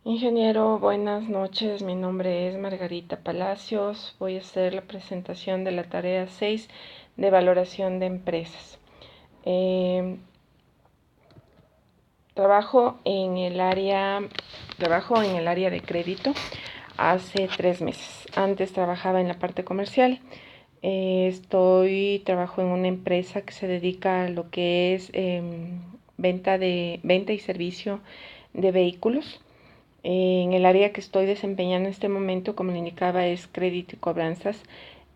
Ingeniero, buenas noches. Mi nombre es Margarita Palacios. Voy a hacer la presentación de la tarea 6 de valoración de empresas. Trabajo en el área de crédito hace 3 meses. Antes trabajaba en la parte comercial. Trabajo en una empresa que se dedica a lo que es venta y servicio de vehículos. En el área que estoy desempeñando en este momento, como le indicaba, es crédito y cobranzas.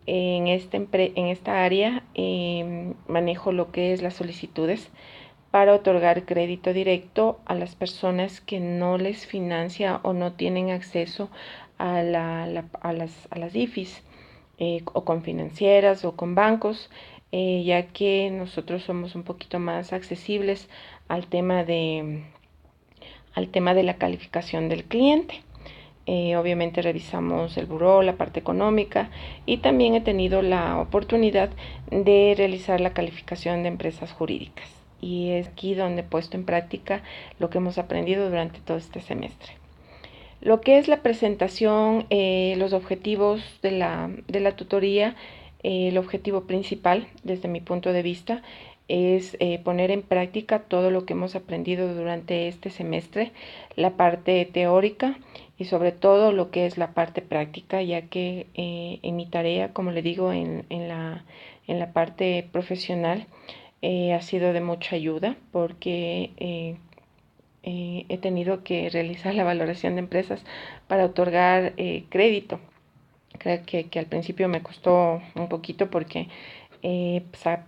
En esta área manejo lo que es las solicitudes para otorgar crédito directo a las personas que no les financia o no tienen acceso a las IFIs, o con financieras o con bancos, ya que nosotros somos un poquito más accesibles al tema de la calificación del cliente. Obviamente revisamos el buró, la parte económica, y también he tenido la oportunidad de realizar la calificación de empresas jurídicas. Y es aquí donde he puesto en práctica lo que hemos aprendido durante todo este semestre. Lo que es la presentación, los objetivos de la tutoría, el objetivo principal desde mi punto de vista es poner en práctica todo lo que hemos aprendido durante este semestre, la parte teórica y sobre todo lo que es la parte práctica, ya que en mi tarea, como le digo, en la parte profesional, ha sido de mucha ayuda porque he tenido que realizar la valoración de empresas para otorgar crédito. Creo que al principio me costó un poquito porque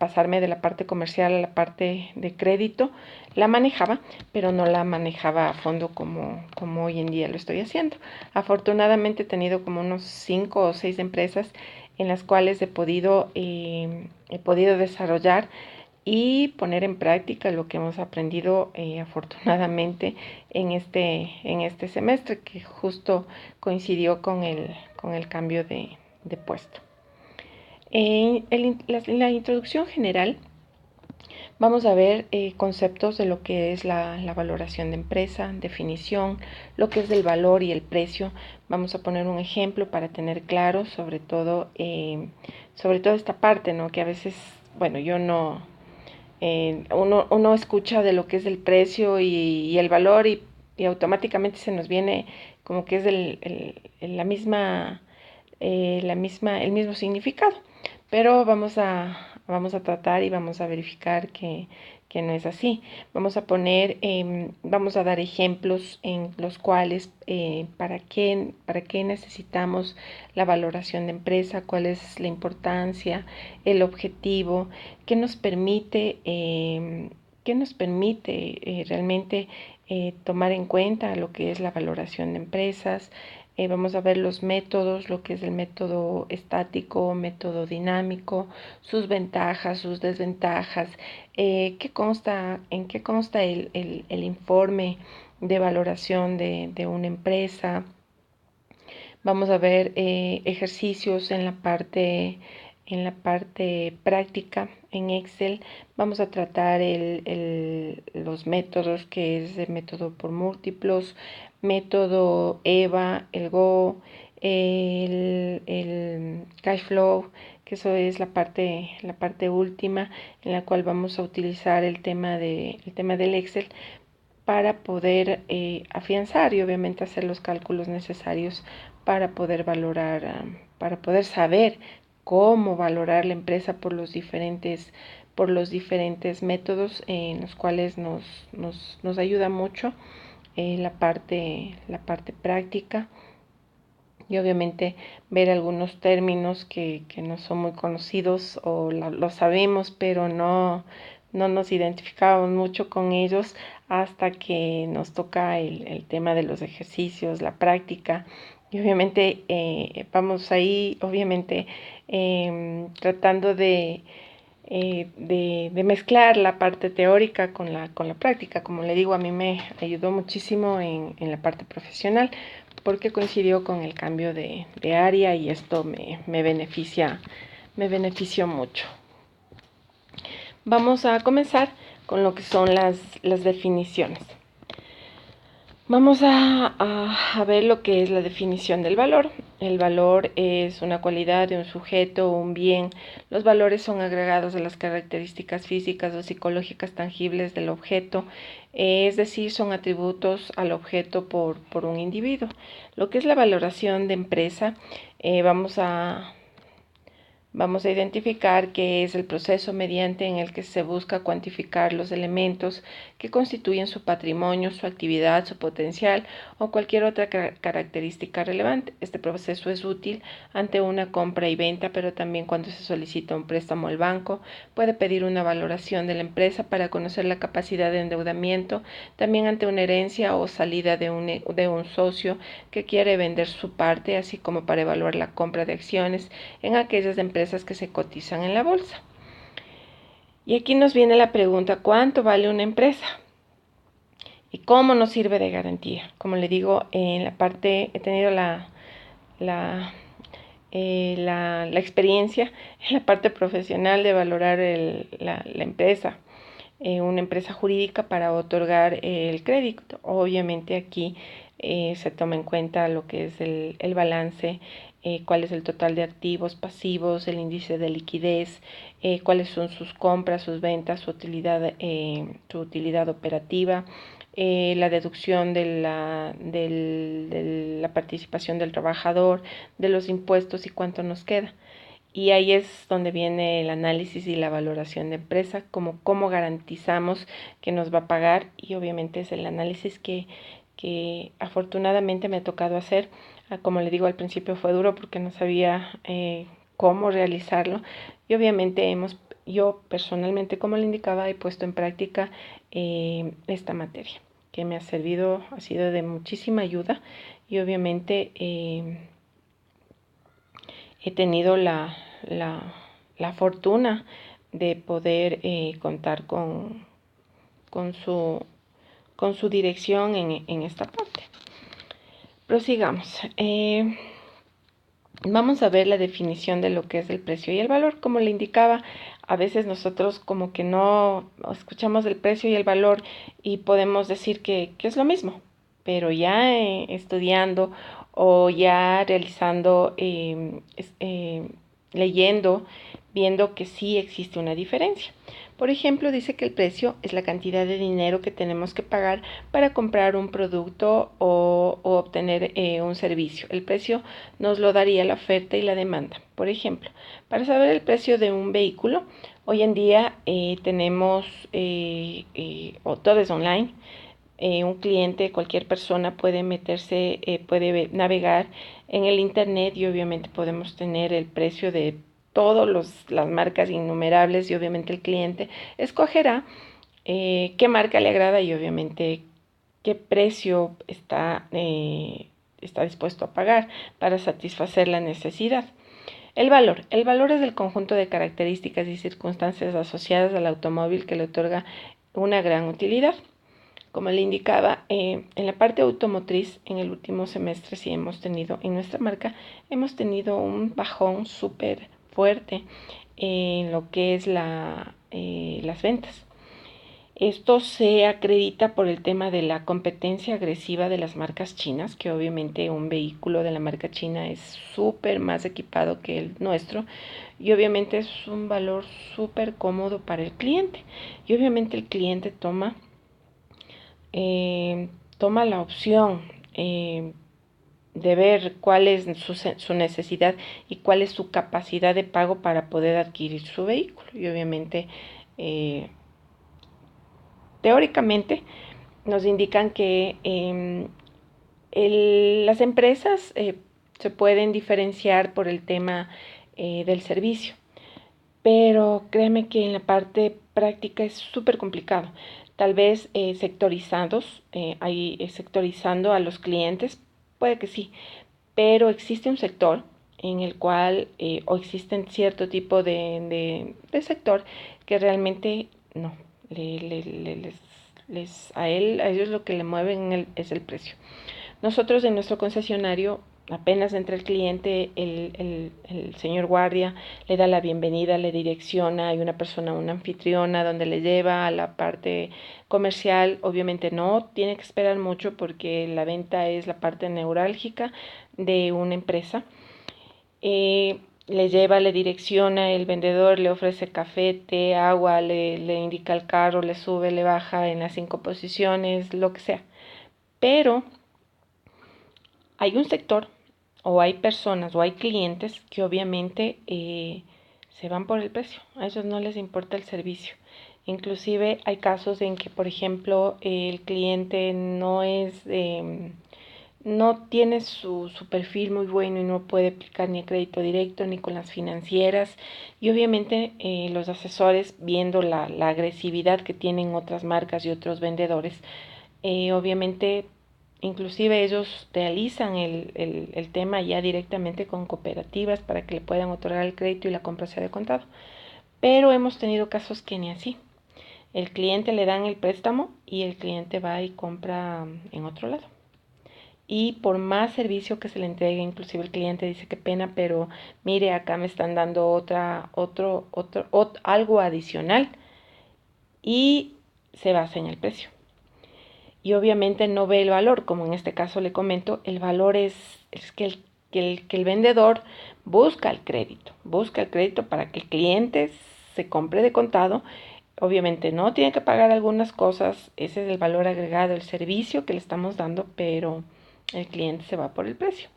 pasarme de la parte comercial a la parte de crédito la manejaba, pero no la manejaba a fondo como hoy en día lo estoy haciendo. Afortunadamente he tenido como unos 5 o 6 empresas en las cuales he podido desarrollar y poner en práctica lo que hemos aprendido afortunadamente en este semestre, que justo coincidió con el cambio de puesto. En la introducción general vamos a ver conceptos de lo que es la valoración de empresa, definición, lo que es del valor y el precio. Vamos a poner un ejemplo para tener claro sobre todo esta parte, ¿no? Que a veces, bueno, yo no, uno escucha de lo que es el precio y el valor y automáticamente se nos viene como que es el mismo significado, pero vamos a tratar y vamos a verificar que no es así. Vamos a dar ejemplos en los cuales para qué necesitamos la valoración de empresa, cuál es la importancia, el objetivo, qué nos permite realmente tomar en cuenta lo que es la valoración de empresas. Vamos a ver los métodos, lo que es el método estático, método dinámico, sus ventajas, sus desventajas, en qué consta el informe de valoración de una empresa. Vamos a ver ejercicios en la parte práctica en Excel. Vamos a tratar los métodos, que es el método por múltiplos, método EVA, el GO, el cash flow, que eso es la parte última, en la cual vamos a utilizar el tema del Excel para poder afianzar y obviamente hacer los cálculos necesarios para poder valorar, para poder saber cómo valorar la empresa por los diferentes métodos en los cuales nos ayuda mucho la parte práctica, y obviamente ver algunos términos que no son muy conocidos o lo sabemos, pero no nos identificamos mucho con ellos hasta que nos toca el tema de los ejercicios, la práctica. Y obviamente vamos ahí, obviamente tratando de mezclar la parte teórica con la práctica. Como le digo, a mí me ayudó muchísimo en la parte profesional porque coincidió con el cambio de área y esto me benefició mucho. Vamos a comenzar con lo que son las definiciones. Vamos a ver lo que es la definición del valor. El valor es una cualidad de un sujeto o un bien. Los valores son agregados de las características físicas o psicológicas tangibles del objeto, es decir, son atributos al objeto por un individuo. Lo que es la valoración de empresa, vamos a identificar que es el proceso mediante en el que se busca cuantificar los elementos que constituyen su patrimonio, su actividad, su potencial o cualquier otra característica relevante. Este proceso es útil ante una compra y venta, pero también cuando se solicita un préstamo al banco, puede pedir una valoración de la empresa para conocer la capacidad de endeudamiento, también ante una herencia o salida de un socio que quiere vender su parte, así como para evaluar la compra de acciones en aquellas empresas que se cotizan en la bolsa. Y aquí nos viene la pregunta, ¿cuánto vale una empresa? ¿Y cómo nos sirve de garantía? Como le digo, en la parte he tenido la experiencia en la parte profesional de valorar la empresa, una empresa jurídica para otorgar el crédito. Obviamente aquí se toma en cuenta lo que es el balance, cuál es el total de activos, pasivos, el índice de liquidez, cuáles son sus compras, sus ventas, su utilidad operativa, la deducción de la participación del trabajador, de los impuestos y cuánto nos queda. Y ahí es donde viene el análisis y la valoración de empresa, como cómo garantizamos que nos va a pagar, y obviamente es el análisis que afortunadamente me ha tocado hacer. Como le digo, al principio fue duro porque no sabía cómo realizarlo, y obviamente yo personalmente, como le indicaba, he puesto en práctica esta materia que me ha servido, ha sido de muchísima ayuda, y obviamente he tenido la fortuna de poder contar con, su, con su dirección en esta parte. Prosigamos. Vamos a ver la definición de lo que es el precio y el valor. Como le indicaba, a veces nosotros como que no escuchamos el precio y el valor y podemos decir que es lo mismo, pero ya estudiando o ya realizando, leyendo, viendo que sí existe una diferencia. Por ejemplo, dice que el precio es la cantidad de dinero que tenemos que pagar para comprar un producto o obtener un servicio. El precio nos lo daría la oferta y la demanda. Por ejemplo, para saber el precio de un vehículo, hoy en día tenemos, o todo es online. Un cliente, cualquier persona puede meterse, puede navegar en el internet, y obviamente podemos tener el precio de todas las marcas innumerables, y obviamente el cliente escogerá qué marca le agrada y obviamente qué precio está dispuesto a pagar para satisfacer la necesidad. El valor. El valor es el conjunto de características y circunstancias asociadas al automóvil que le otorga una gran utilidad. Como le indicaba, en la parte automotriz, en el último semestre sí hemos tenido, en nuestra marca, hemos tenido un bajón súper fuerte en lo que es las ventas. Esto se acredita por el tema de la competencia agresiva de las marcas chinas, que obviamente un vehículo de la marca china es súper más equipado que el nuestro, y obviamente es un valor súper cómodo para el cliente, y obviamente el cliente toma la opción de ver cuál es su necesidad y cuál es su capacidad de pago para poder adquirir su vehículo. Y obviamente, teóricamente, nos indican que las empresas se pueden diferenciar por el tema del servicio, pero créeme que en la parte práctica es súper complicado. Tal vez sectorizando a los clientes, puede que sí, pero existe un sector en el cual, o existen cierto tipo de sector que realmente no, a ellos lo que le mueven es el precio. Nosotros en nuestro concesionario Apenas entra el cliente, el señor guardia le da la bienvenida, le direcciona, hay una persona, una anfitriona, donde le lleva a la parte comercial. Obviamente no tiene que esperar mucho porque la venta es la parte neurálgica de una empresa. Le lleva, le direcciona, el vendedor le ofrece café, té, agua, le indica el carro, le sube, le baja en las 5 posiciones, lo que sea. Pero hay un sector o hay personas o hay clientes que obviamente se van por el precio. A ellos no les importa el servicio. Inclusive hay casos en que, por ejemplo, el cliente no tiene su perfil muy bueno y no puede aplicar ni a crédito directo ni con las financieras. Y obviamente los asesores, viendo la agresividad que tienen otras marcas y otros vendedores, obviamente inclusive ellos realizan el tema ya directamente con cooperativas para que le puedan otorgar el crédito y la compra sea de contado. Pero hemos tenido casos que ni así. El cliente le dan el préstamo y el cliente va y compra en otro lado. Y por más servicio que se le entregue, inclusive el cliente dice qué pena, pero mire, acá me están dando algo adicional, y se basa en el precio. Y obviamente no ve el valor, como en este caso le comento, el valor es que el vendedor busca el crédito para que el cliente se compre de contado. Obviamente no tiene que pagar algunas cosas, ese es el valor agregado, el servicio que le estamos dando, pero el cliente se va por el precio.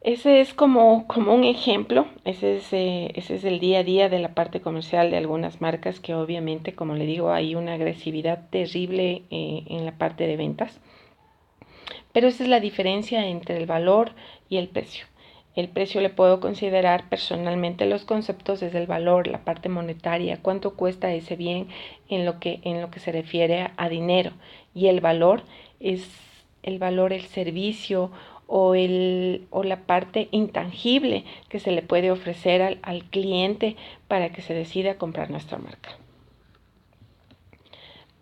Ese es como un ejemplo, ese es el día a día de la parte comercial de algunas marcas que obviamente, como le digo, hay una agresividad terrible en la parte de ventas. Pero esa es la diferencia entre el valor y el precio. El precio le puedo considerar personalmente los conceptos desde el valor, la parte monetaria, cuánto cuesta ese bien en lo que se refiere a dinero. Y el valor es el servicio o la parte intangible que se le puede ofrecer al cliente para que se decida a comprar nuestra marca.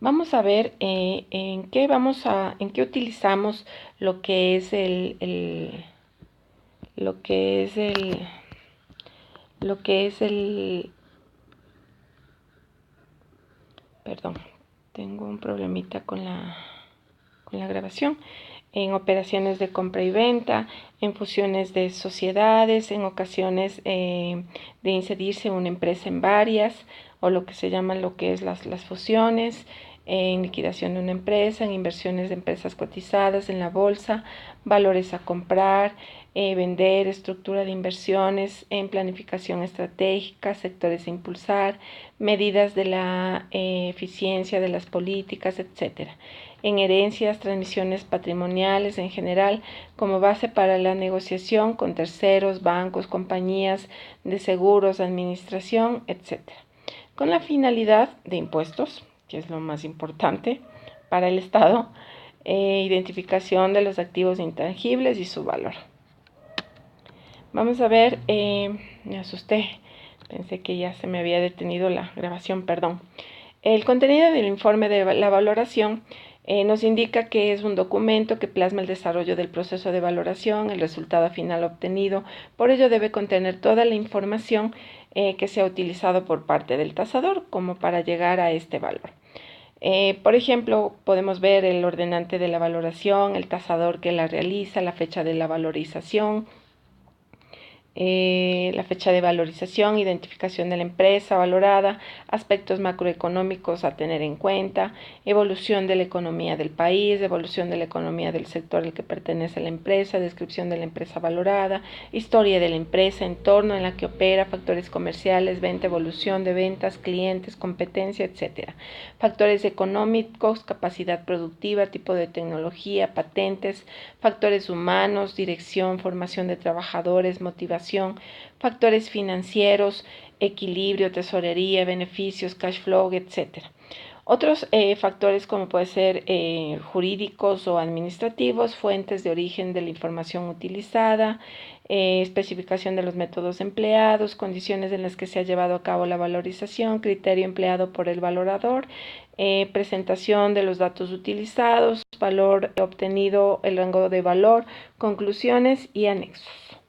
Vamos a ver en qué utilizamos lo que es lo que es lo que es perdón, tengo un problemita con la grabación. En operaciones de compra y venta, en fusiones de sociedades, en ocasiones de incidirse una empresa en varias, o lo que se llama las fusiones, en liquidación de una empresa, en inversiones de empresas cotizadas en la bolsa, valores a comprar, vender, estructura de inversiones, en planificación estratégica, sectores a impulsar, medidas de la eficiencia de las políticas, etcétera. En herencias, transmisiones patrimoniales en general, como base para la negociación con terceros, bancos, compañías de seguros, administración, etcétera. Con la finalidad de impuestos, que es lo más importante para el Estado, identificación de los activos intangibles y su valor. Vamos a ver, me asusté, pensé que ya se me había detenido la grabación, perdón. El contenido del informe de la valoración nos indica que es un documento que plasma el desarrollo del proceso de valoración, el resultado final obtenido. Por ello debe contener toda la información que se ha utilizado por parte del tasador como para llegar a este valor. Por ejemplo, podemos ver el ordenante de la valoración, el tasador que la realiza, la fecha de la valorización, la fecha de valorización, identificación de la empresa valorada, aspectos macroeconómicos a tener en cuenta, evolución de la economía del país, evolución de la economía del sector al que pertenece la empresa, descripción de la empresa valorada, historia de la empresa, entorno en la que opera, factores comerciales, venta, evolución de ventas, clientes, competencia, etc. Factores económicos, capacidad productiva, tipo de tecnología, patentes, factores humanos, dirección, formación de trabajadores, motivación, factores financieros, equilibrio, tesorería, beneficios, cash flow, etc. Otros factores como puede ser jurídicos o administrativos, fuentes de origen de la información utilizada, especificación de los métodos empleados, condiciones en las que se ha llevado a cabo la valorización, criterio empleado por el valorador, presentación de los datos utilizados, valor obtenido, el rango de valor, conclusiones y anexos.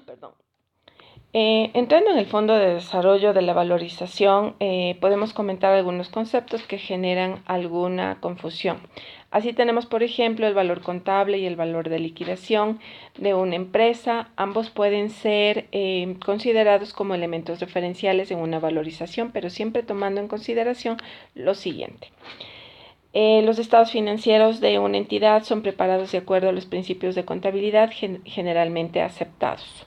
Perdón. Entrando en el fondo de desarrollo de la valorización, podemos comentar algunos conceptos que generan alguna confusión. Así tenemos, por ejemplo, el valor contable y el valor de liquidación de una empresa. Ambos pueden ser considerados como elementos referenciales en una valorización, pero siempre tomando en consideración lo siguiente. Los estados financieros de una entidad son preparados de acuerdo a los principios de contabilidad generalmente aceptados.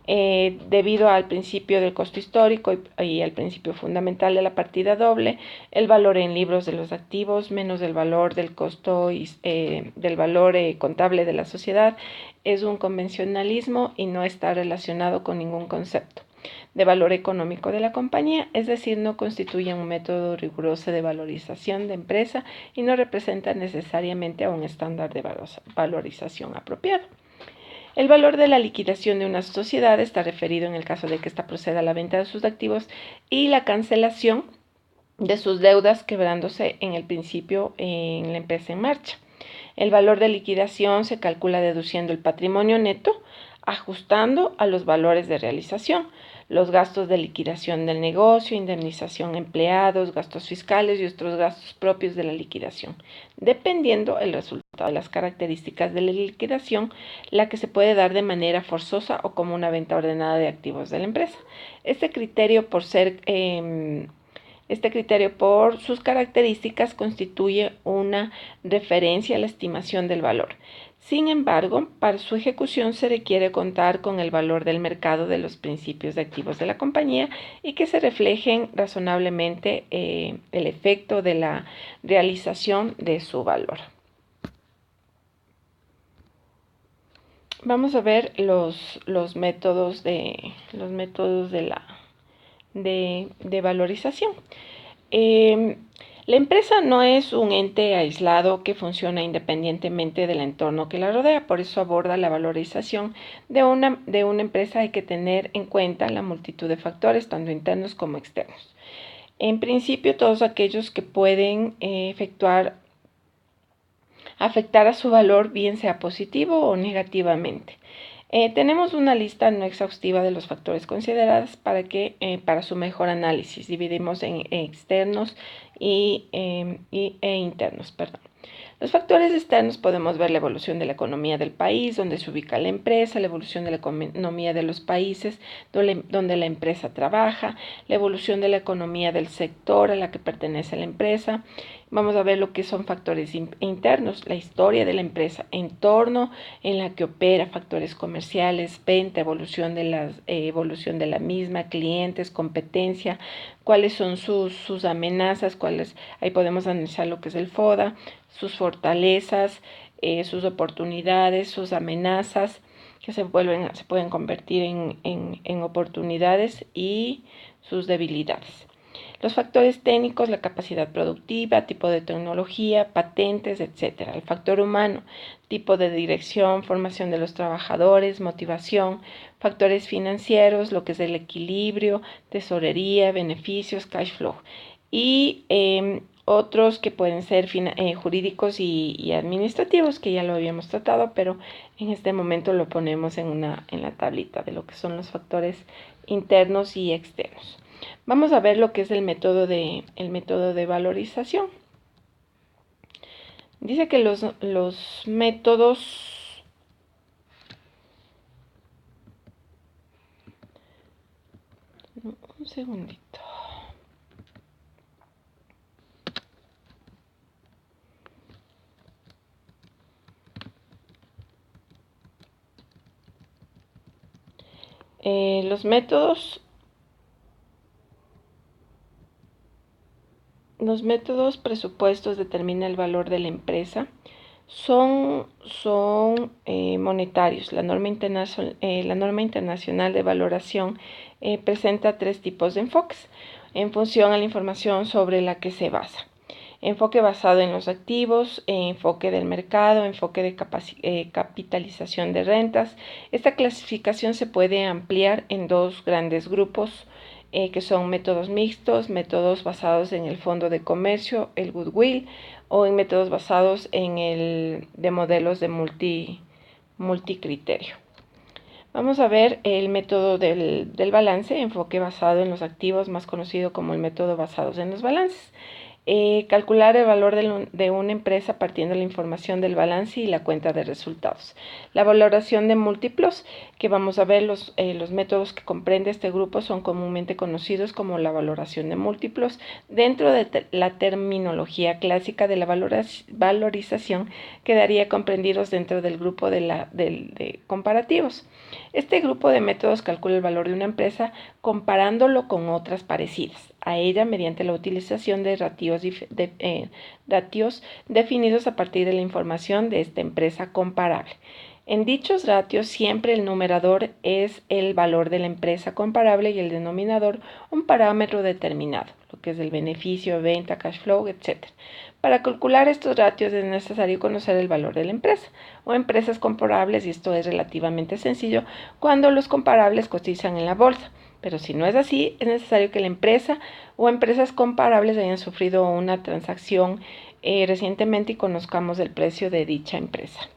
Debido al principio del costo histórico y al principio fundamental de la partida doble, el valor en libros de los activos menos el valor del costo del valor contable de la sociedad es un convencionalismo y no está relacionado con ningún concepto de valor económico de la compañía, es decir, no constituye un método riguroso de valorización de empresa y no representa necesariamente a un estándar de valorización apropiado. El valor de la liquidación de una sociedad está referido en el caso de que ésta proceda a la venta de sus activos y la cancelación de sus deudas, quebrándose en el principio en la empresa en marcha. El valor de liquidación se calcula deduciendo el patrimonio neto, ajustando a los valores de realización, los gastos de liquidación del negocio, indemnización a empleados, gastos fiscales y otros gastos propios de la liquidación, dependiendo el resultado de las características de la liquidación, la que se puede dar de manera forzosa o como una venta ordenada de activos de la empresa. Este criterio por sus características constituye una referencia a la estimación del valor. Sin embargo, para su ejecución se requiere contar con el valor del mercado de los principios de activos de la compañía y que se reflejen razonablemente el efecto de la realización de su valor. Vamos a ver los métodos de valorización. La empresa no es un ente aislado que funciona independientemente del entorno que la rodea, por eso aborda la valorización de una empresa. Hay que tener en cuenta la multitud de factores, tanto internos como externos. En principio, todos aquellos que pueden afectar a su valor, bien sea positivo o negativamente. Tenemos una lista no exhaustiva de los factores considerados para su mejor análisis. Dividimos en externos e internos. Los factores externos podemos ver la evolución de la economía del país, donde se ubica la empresa, la evolución de la economía de los países donde la empresa trabaja, la evolución de la economía del sector a la que pertenece la empresa. Vamos a ver lo que son factores internos, la historia de la empresa, entorno en la que opera, factores comerciales, venta, evolución de la misma, clientes, competencia, cuáles son sus amenazas, ahí podemos analizar lo que es el FODA, sus fortalezas, sus oportunidades, sus amenazas, que se pueden convertir en oportunidades, y sus debilidades. Los factores técnicos, la capacidad productiva, tipo de tecnología, patentes, etc. El factor humano, tipo de dirección, formación de los trabajadores, motivación. Factores financieros, lo que es el equilibrio, tesorería, beneficios, cash flow. Y otros que pueden ser jurídicos y administrativos, que ya lo habíamos tratado, pero en este momento lo ponemos en la tablita de lo que son los factores internos y externos. Vamos a ver lo que es el método de valorización. Dice que los métodos un segundito. Los métodos presupuestos determinan el valor de la empresa son monetarios. La norma internacional de valoración presenta 3 tipos de enfoques en función a la información sobre la que se basa. Enfoque basado en los activos, enfoque del mercado, enfoque de capitalización de rentas. Esta clasificación se puede ampliar en 2 grandes grupos que son métodos mixtos, métodos basados en el fondo de comercio, el goodwill, o en métodos basados en el de modelos de multicriterio. Vamos a ver el método del balance, enfoque basado en los activos, más conocido como el método basado en los balances. Calcular el valor de una empresa partiendo de la información del balance y la cuenta de resultados. La valoración de múltiplos, que vamos a ver los métodos que comprende este grupo son comúnmente conocidos como la valoración de múltiplos dentro de la terminología clásica de la valorización, quedaría comprendidos dentro del grupo de comparativos. Este grupo de métodos calcula el valor de una empresa comparándolo con otras parecidas a ella mediante la utilización de ratios definidos a partir de la información de esta empresa comparable. En dichos ratios siempre el numerador es el valor de la empresa comparable y el denominador un parámetro determinado, lo que es el beneficio, venta, cash flow, etc. Para calcular estos ratios es necesario conocer el valor de la empresa o empresas comparables, y esto es relativamente sencillo cuando los comparables cotizan en la bolsa. Pero si no es así, es necesario que la empresa o empresas comparables hayan sufrido una transacción recientemente y conozcamos el precio de dicha empresa.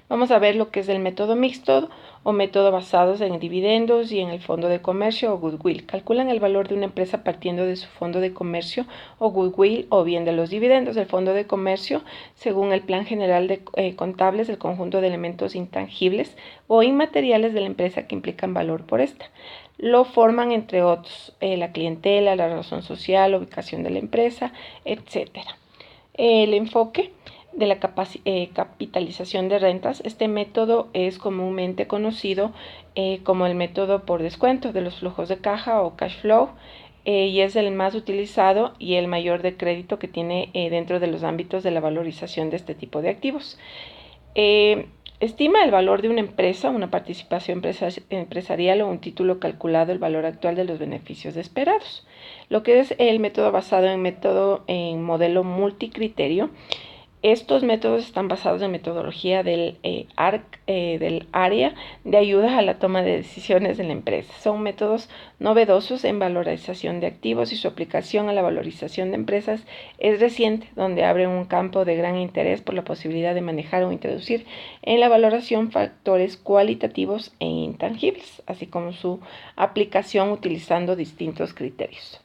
Vamos a ver lo que es el método mixto o método basados en dividendos y en el fondo de comercio o goodwill. Calculan el valor de una empresa partiendo de su fondo de comercio o goodwill o bien de los dividendos del fondo de comercio según el plan general de contables del conjunto de elementos intangibles o inmateriales de la empresa que implican valor por esta. Lo forman entre otros la clientela, la razón social, la ubicación de la empresa, etc. El enfoque de la capitalización de rentas. Este método es comúnmente conocido como el método por descuento de los flujos de caja o cash flow y es el más utilizado y el mayor de crédito que tiene dentro de los ámbitos de la valorización de este tipo de activos. Estima el valor de una empresa, una participación empresarial o un título calculado el valor actual de los beneficios esperados. Lo que es el método basado en modelo multicriterio. Estos métodos están basados en metodología del área de ayuda a la toma de decisiones de la empresa. Son métodos novedosos en valorización de activos y su aplicación a la valorización de empresas es reciente, donde abre un campo de gran interés por la posibilidad de manejar o introducir en la valoración factores cualitativos e intangibles, así como su aplicación utilizando distintos criterios.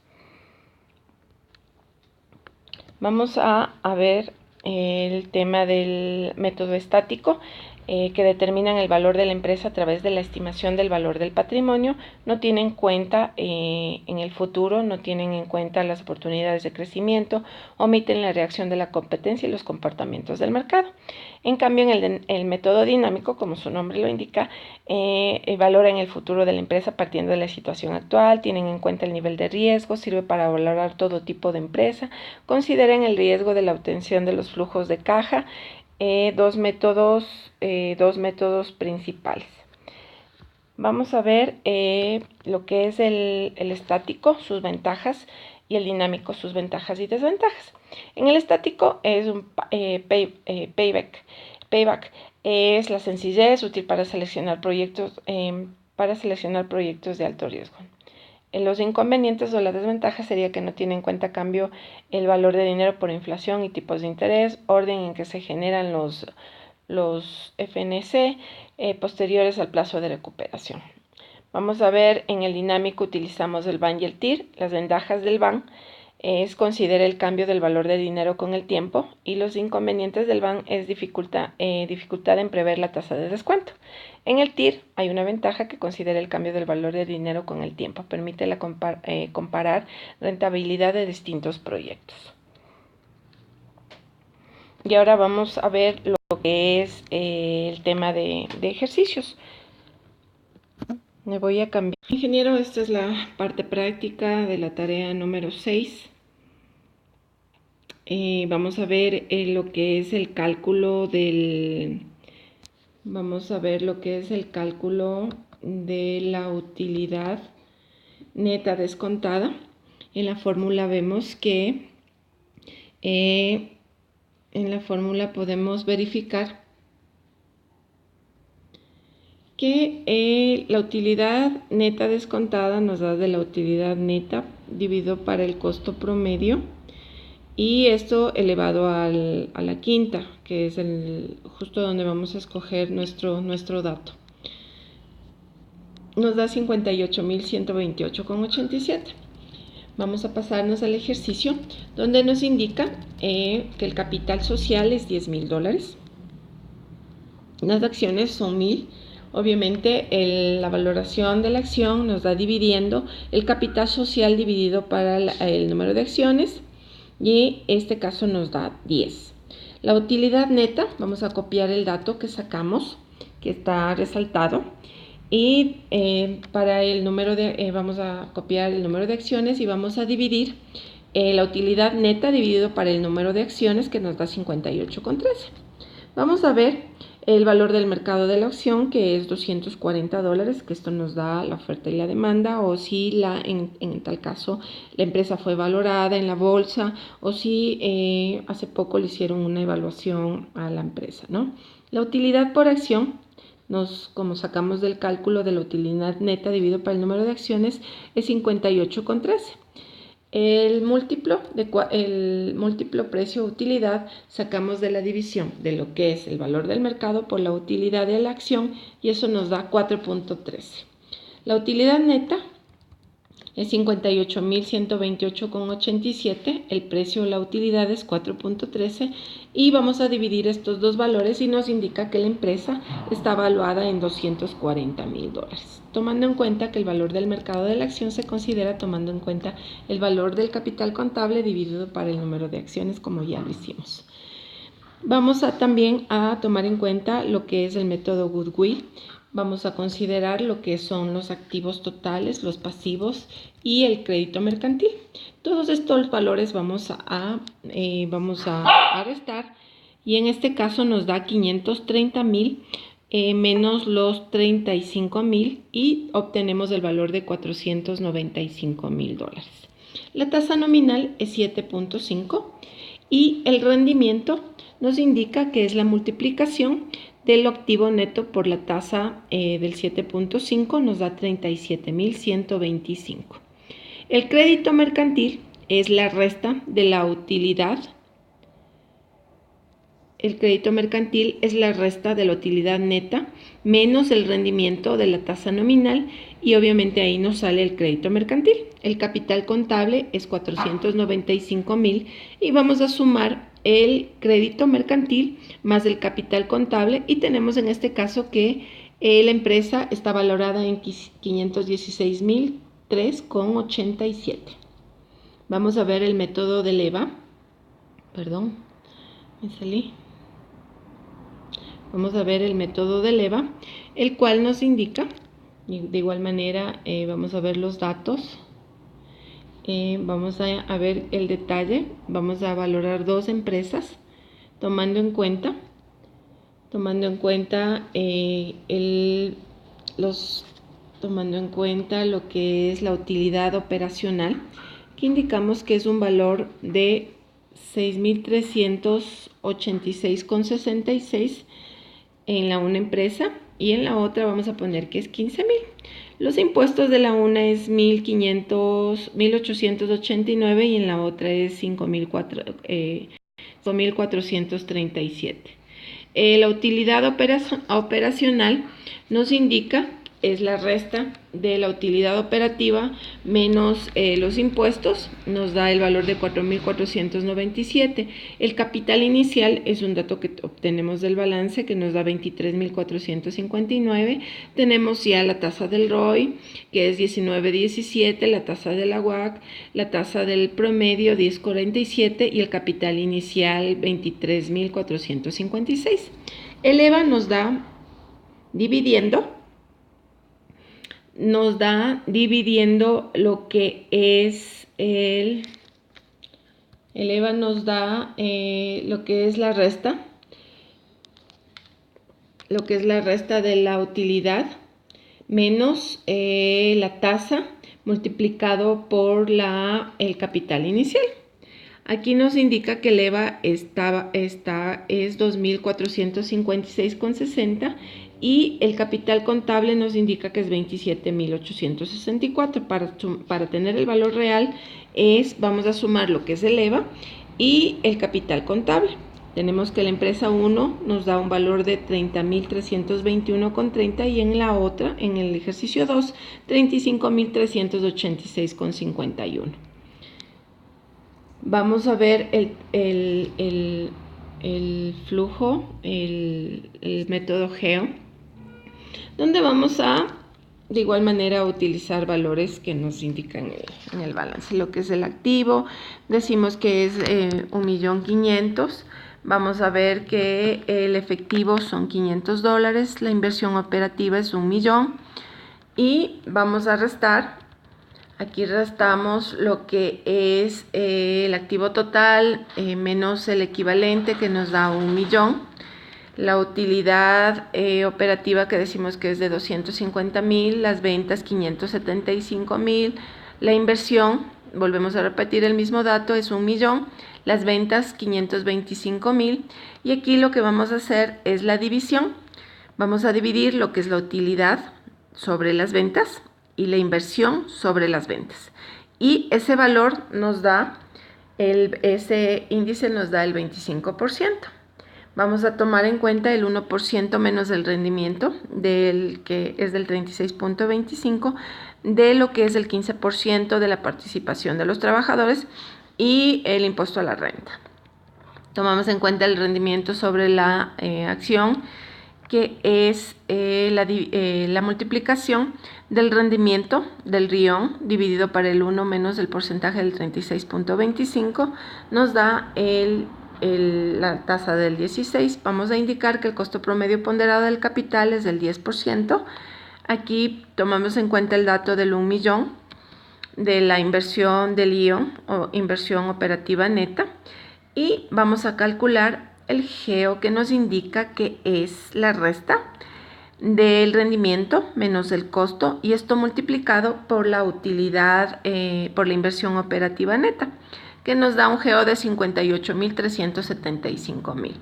Vamos a ver el tema del método estático que determinan el valor de la empresa a través de la estimación del valor del patrimonio, no tienen en cuenta en el futuro, no tienen en cuenta las oportunidades de crecimiento, omiten la reacción de la competencia y los comportamientos del mercado. En cambio, en el método dinámico, como su nombre lo indica, valoran el futuro de la empresa partiendo de la situación actual, tienen en cuenta el nivel de riesgo, sirve para valorar todo tipo de empresa, consideran el riesgo de la obtención de los flujos de caja, dos métodos principales. Vamos a ver lo que es el estático, sus ventajas, y el dinámico, sus ventajas y desventajas. En el estático es un payback. Payback es la sencillez, útil para seleccionar proyectos de alto riesgo. Los inconvenientes o la desventaja sería que no tiene en cuenta cambio el valor de dinero por inflación y tipos de interés, orden en que se generan los FNC posteriores al plazo de recuperación. Vamos a ver, en el dinámico utilizamos el BAN y el TIR. Las ventajas del BAN es considera el cambio del valor de dinero con el tiempo, y los inconvenientes del BAN es dificultad en prever la tasa de descuento. En el TIR hay una ventaja que considera el cambio del valor de dinero con el tiempo, permite comparar rentabilidad de distintos proyectos. Y ahora vamos a ver lo que es el tema de ejercicios. Me voy a cambiar. Ingeniero, esta es la parte práctica de la tarea número 6. vamos a ver lo que es el cálculo del... Vamos a ver lo que es el cálculo de la utilidad neta descontada. En la fórmula vemos que en la fórmula podemos verificar que la utilidad neta descontada nos da de la utilidad neta dividido para el costo promedio, y esto elevado a la quinta, que es justo donde vamos a escoger nuestro dato. Nos da 58.128,87. Vamos a pasarnos al ejercicio donde nos indica que el capital social es $10,000. Las acciones son 1,000. Obviamente la valoración de la acción nos da dividiendo el capital social dividido para el número de acciones, y este caso nos da 10. La utilidad neta, vamos a copiar el dato que sacamos, que está resaltado, y para el número de, vamos a copiar el número de acciones y vamos a dividir la utilidad neta dividido para el número de acciones, que nos da 58,13. Vamos a ver el valor del mercado de la acción, que es $240, que esto nos da la oferta y la demanda, o si en tal caso la empresa fue valorada en la bolsa, o si hace poco le hicieron una evaluación a la empresa, ¿no? La utilidad por acción, como sacamos del cálculo de la utilidad neta dividido para el número de acciones, es 58,13. El múltiplo precio-utilidad sacamos de la división de lo que es el valor del mercado por la utilidad de la acción, y eso nos da 4,13. La utilidad neta es 58.128,87, el precio o la utilidad es 4,13, y vamos a dividir estos dos valores y nos indica que la empresa está valuada en $240,000, tomando en cuenta que el valor del mercado de la acción se considera tomando en cuenta el valor del capital contable dividido para el número de acciones, como ya lo hicimos. Vamos también a tomar en cuenta lo que es el método Goodwill. Vamos a considerar lo que son los activos totales, los pasivos y el crédito mercantil. Todos estos valores vamos a restar, y en este caso nos da 530,000 menos los 35,000, y obtenemos el valor de $495,000. La tasa nominal es 7,5 y el rendimiento nos indica que es la multiplicación del activo neto por la tasa del 7,5, nos da 37.125. El crédito mercantil es la resta de la utilidad. El crédito mercantil es la resta de la utilidad neta menos el rendimiento de la tasa nominal, y obviamente ahí nos sale el crédito mercantil. El capital contable es 495,000 y vamos a sumar el crédito mercantil más el capital contable, y tenemos en este caso que la empresa está valorada en 516,003,87. Vamos a ver el método de EVA. Perdón, me salí. Vamos a ver el método de EVA, el cual nos indica, y de igual manera vamos a ver los datos. Vamos a ver el detalle. Vamos a valorar dos empresas tomando en cuenta lo que es la utilidad operacional, que indicamos que es un valor de 6.386,66 en la una empresa, y en la otra vamos a poner que es 15,000. Los impuestos de la una es 1.889 y en la otra es 5.437. La utilidad operacional nos indica es la resta de la utilidad operativa menos los impuestos, nos da el valor de 4.497. El capital inicial es un dato que obtenemos del balance, que nos da 23.459. Tenemos ya la tasa del ROI, que es 19.17, la tasa de la WACC, la tasa del promedio 10.47 y el capital inicial 23.456. El EVA nos da dividiendo lo que es El EVA nos da lo que es la resta de la utilidad menos la tasa multiplicado por el capital inicial. Aquí nos indica que el EVA es 2.456,60 y el capital contable nos indica que es 27.864. Para tener el valor real vamos a sumar lo que es el EVA y el capital contable. Tenemos que la empresa 1 nos da un valor de 30.321,30 y en la otra, en el ejercicio 2, 35.386,51. Vamos a ver el flujo, el método GEO, donde vamos a, de igual manera, utilizar valores que nos indican en el balance. Lo que es el activo, decimos que es 1.500.000. Vamos a ver que el efectivo son $500, la inversión operativa es 1.000.000 y vamos a restar. Aquí restamos lo que es el activo total menos el equivalente que nos da 1.000.000. La utilidad operativa que decimos que es de 250.000, las ventas 575.000, la inversión, volvemos a repetir el mismo dato, es 1.000.000, las ventas 525.000 y aquí lo que vamos a hacer es la división. Vamos a dividir lo que es la utilidad sobre las ventas y la inversión sobre las ventas. Y ese valor nos da, ese índice nos da el 25%. Vamos a tomar en cuenta el 1% menos el rendimiento, que es del 36.25, de lo que es el 15% de la participación de los trabajadores y el impuesto a la renta. Tomamos en cuenta el rendimiento sobre la acción, que es la multiplicación del rendimiento del RION dividido por el 1 menos el porcentaje del 36.25, nos da la tasa del 16. Vamos a indicar que el costo promedio ponderado del capital es del 10%. Aquí tomamos en cuenta el dato del 1.000.000 de la inversión del ION o inversión operativa neta y vamos a calcular el GEO, que nos indica que es la resta del rendimiento menos el costo y esto multiplicado por la utilidad, por la inversión operativa neta, que nos da un GEO de 58.375.000.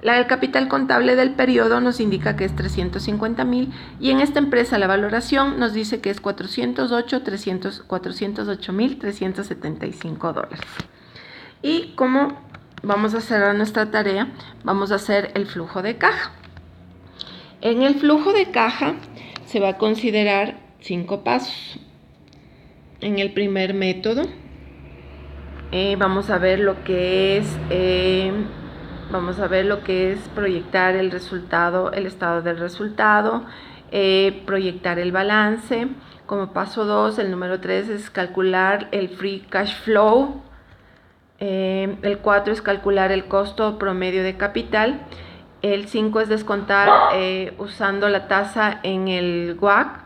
El capital contable del periodo nos indica que es 350.000 y en esta empresa la valoración nos dice que es $408.375. Y como vamos a cerrar nuestra tarea, vamos a hacer el flujo de caja. En el flujo de caja se va a considerar 5 pasos. En el primer método vamos a ver lo que es proyectar el resultado, el estado del resultado, proyectar el balance. Como paso 2, el número 3 es calcular el free cash flow. El 4 es calcular el costo promedio de capital. El 5 es descontar usando la tasa en el WACC.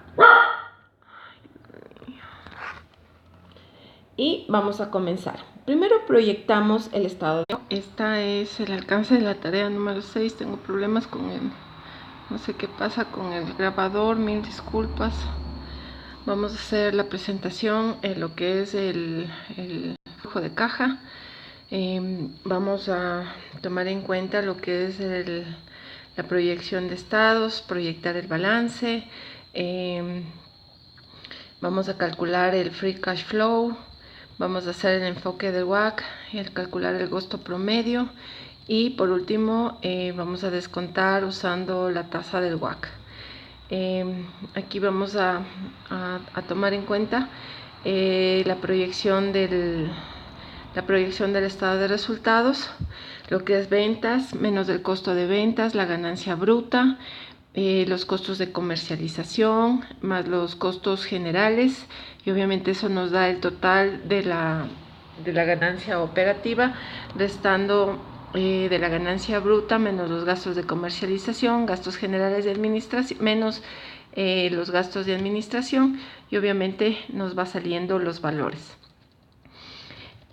Y vamos a comenzar. Primero proyectamos el estado. Esta es el alcance de la tarea número 6. Tengo problemas con no sé qué pasa con el grabador, mil disculpas. Vamos a hacer la presentación en lo que es el flujo de caja. Vamos a tomar en cuenta lo que es la proyección de estados, proyectar el balance. Vamos a calcular el free cash flow. Vamos a hacer el enfoque del WACC y el calcular el costo promedio. Y por último vamos a descontar usando la tasa del WACC. Aquí vamos a tomar en cuenta la proyección del estado de resultados, lo que es ventas menos el costo de ventas, la ganancia bruta, los costos de comercialización más los costos generales y obviamente eso nos da el total de la ganancia operativa, restando de la ganancia bruta menos los gastos de comercialización, gastos generales de administración menos los gastos de administración y obviamente nos va saliendo los valores.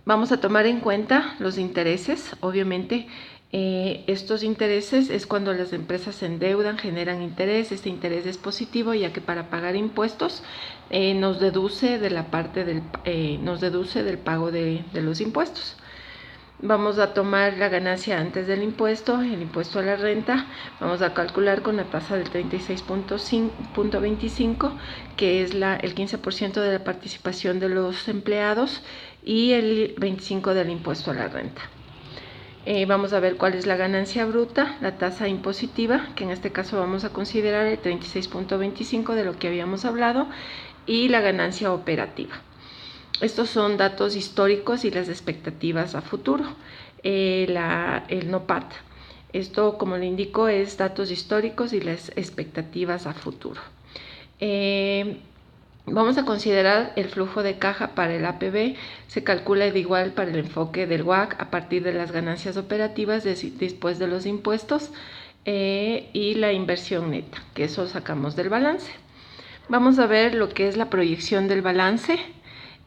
Vamos a tomar en cuenta los intereses. Obviamente, estos intereses es cuando las empresas se endeudan, generan interés. Este interés es positivo, ya que para pagar impuestos nos deduce de la parte nos deduce del pago de los impuestos. Vamos a tomar la ganancia antes del impuesto, el impuesto a la renta. Vamos a calcular con la tasa del 36.25, que es el 15% de la participación de los empleados y el 25% del impuesto a la renta. Vamos a ver cuál es la ganancia bruta, la tasa impositiva, que en este caso vamos a considerar el 36.25 de lo que habíamos hablado, y la ganancia operativa. Estos son datos históricos y las expectativas a futuro. El NOPAT. Esto, como le indico, es datos históricos y las expectativas a futuro. Vamos a considerar el flujo de caja para el APB. Se calcula de igual para el enfoque del WACC a partir de las ganancias operativas después de los impuestos y la inversión neta, que eso sacamos del balance. Vamos a ver lo que es la proyección del balance.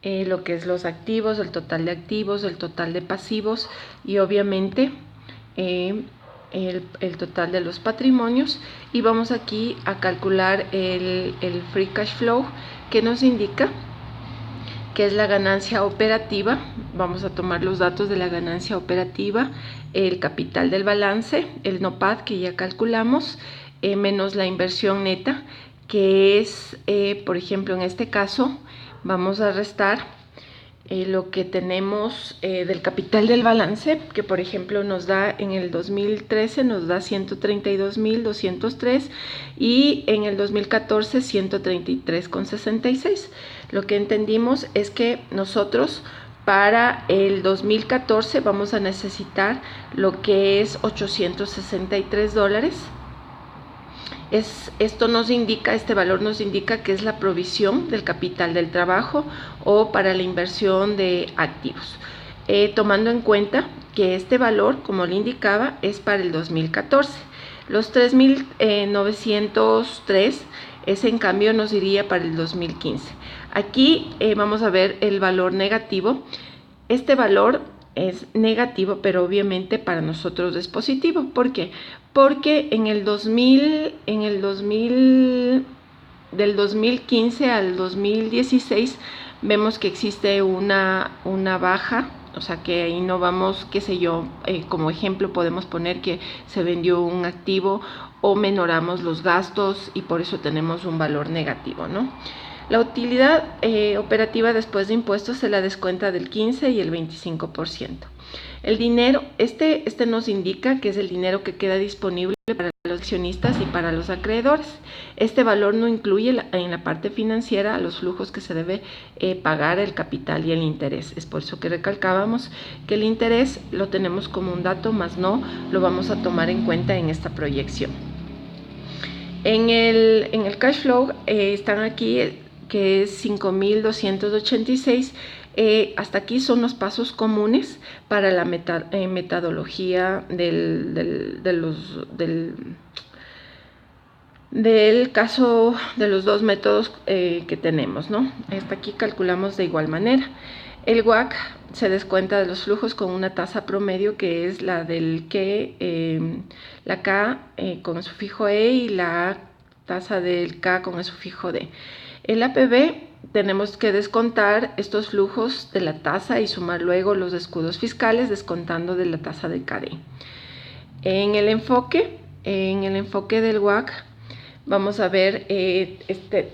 Lo que es los activos, el total de activos, el total de pasivos y obviamente el total de los patrimonios. Y vamos aquí a calcular el free cash flow, que nos indica que es la ganancia operativa. Vamos a tomar los datos de la ganancia operativa, el capital del balance, el NOPAT que ya calculamos, menos la inversión neta, que es, por ejemplo, en este caso, vamos a restar lo que tenemos del capital del balance, que por ejemplo nos da en el 2013 nos da 132.203 y en el 2014 133,66. Lo que entendimos es que nosotros para el 2014 vamos a necesitar lo que es $863. Esto nos indica, este valor nos indica que es la provisión del capital del trabajo o para la inversión de activos. Tomando en cuenta que este valor, como le indicaba, es para el 2014. Los 3.903, ese en cambio nos iría para el 2015. Aquí vamos a ver el valor negativo. Este valor es negativo, pero obviamente para nosotros es positivo. ¿Por qué? Porque del 2015 al 2016 vemos que existe una baja, o sea que ahí no vamos, qué sé yo, como ejemplo podemos poner que se vendió un activo o menoramos los gastos y por eso tenemos un valor negativo, ¿no? La utilidad operativa después de impuestos se la descuenta del 15 y el 25%. El dinero, este nos indica que es el dinero que queda disponible para los accionistas y para los acreedores. Este valor no incluye en la parte financiera los flujos que se debe pagar, el capital y el interés. Es por eso que recalcábamos que el interés lo tenemos como un dato, más no lo vamos a tomar en cuenta en esta proyección. En el cash flow están aquí, que es 5.286. Hasta aquí son los pasos comunes para la metodología del caso de los dos métodos que tenemos, ¿no? Hasta aquí calculamos de igual manera. El WACC se descuenta de los flujos con una tasa promedio que es la del la K con el sufijo E y la tasa del K con el sufijo D. El APB tenemos que descontar estos flujos de la tasa y sumar luego los escudos fiscales descontando de la tasa de KD. En el enfoque del WACC vamos a ver,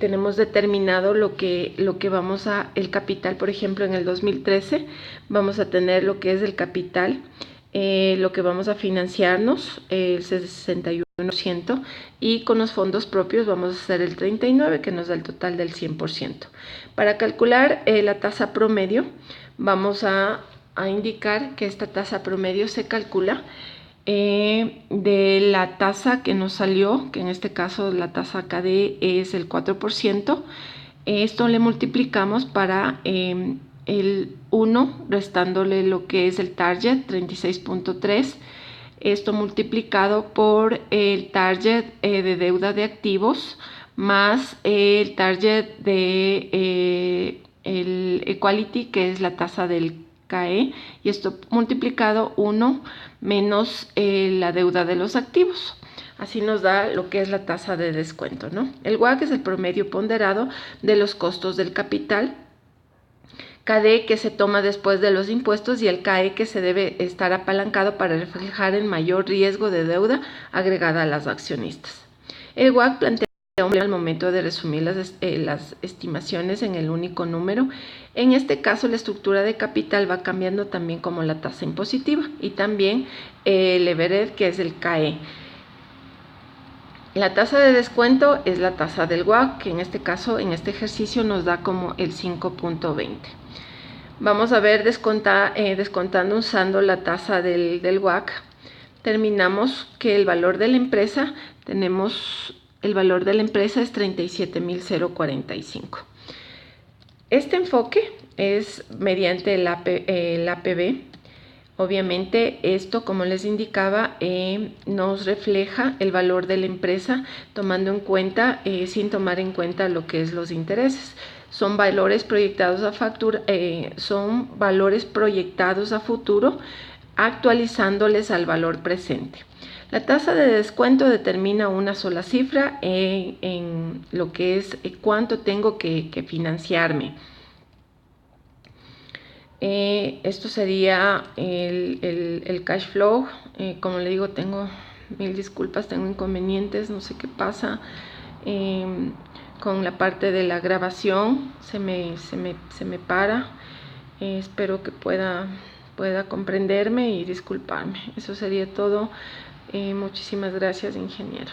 tenemos determinado lo que vamos a, el capital, por ejemplo, en el 2013 vamos a tener lo que es el capital, lo que vamos a financiarnos, el 61%, y con los fondos propios vamos a hacer el 39%, que nos da el total del 100%. Para calcular la tasa promedio, vamos a indicar que esta tasa promedio se calcula de la tasa que nos salió, que en este caso la tasa KD es el 4%. Esto le multiplicamos para el 1, restándole lo que es el target, 36.3. Esto multiplicado por el target de deuda de activos más el target de el equality, que es la tasa del CAE, y esto multiplicado 1 menos la deuda de los activos. Así nos da lo que es la tasa de descuento, ¿no? El WACC es el promedio ponderado de los costos del capital, KD que se toma después de los impuestos y el CAE que se debe estar apalancado para reflejar el mayor riesgo de deuda agregada a los accionistas. El WACC plantea al momento de resumir las estimaciones en el único número. En este caso, la estructura de capital va cambiando también como la tasa impositiva y también el leverage, que es el CAE. La tasa de descuento es la tasa del WACC, que en este caso, en este ejercicio, nos da como el 5.20. Vamos a ver descontando usando la tasa del WACC. Terminamos que el valor de la empresa, el valor de la empresa es 37.045. Este enfoque es mediante el APB. Obviamente esto, como les indicaba, nos refleja el valor de la empresa tomando en cuenta, sin tomar en cuenta lo que es los intereses. Son valores proyectados a futuro, actualizándoles al valor presente. La tasa de descuento determina una sola cifra en lo que es cuánto tengo que financiarme. Esto sería el cash flow. Como le digo, tengo mil disculpas, tengo inconvenientes, no sé qué pasa con la parte de la grabación, se me para. Espero que pueda comprenderme y disculparme. Eso sería todo. Muchísimas gracias, ingeniero.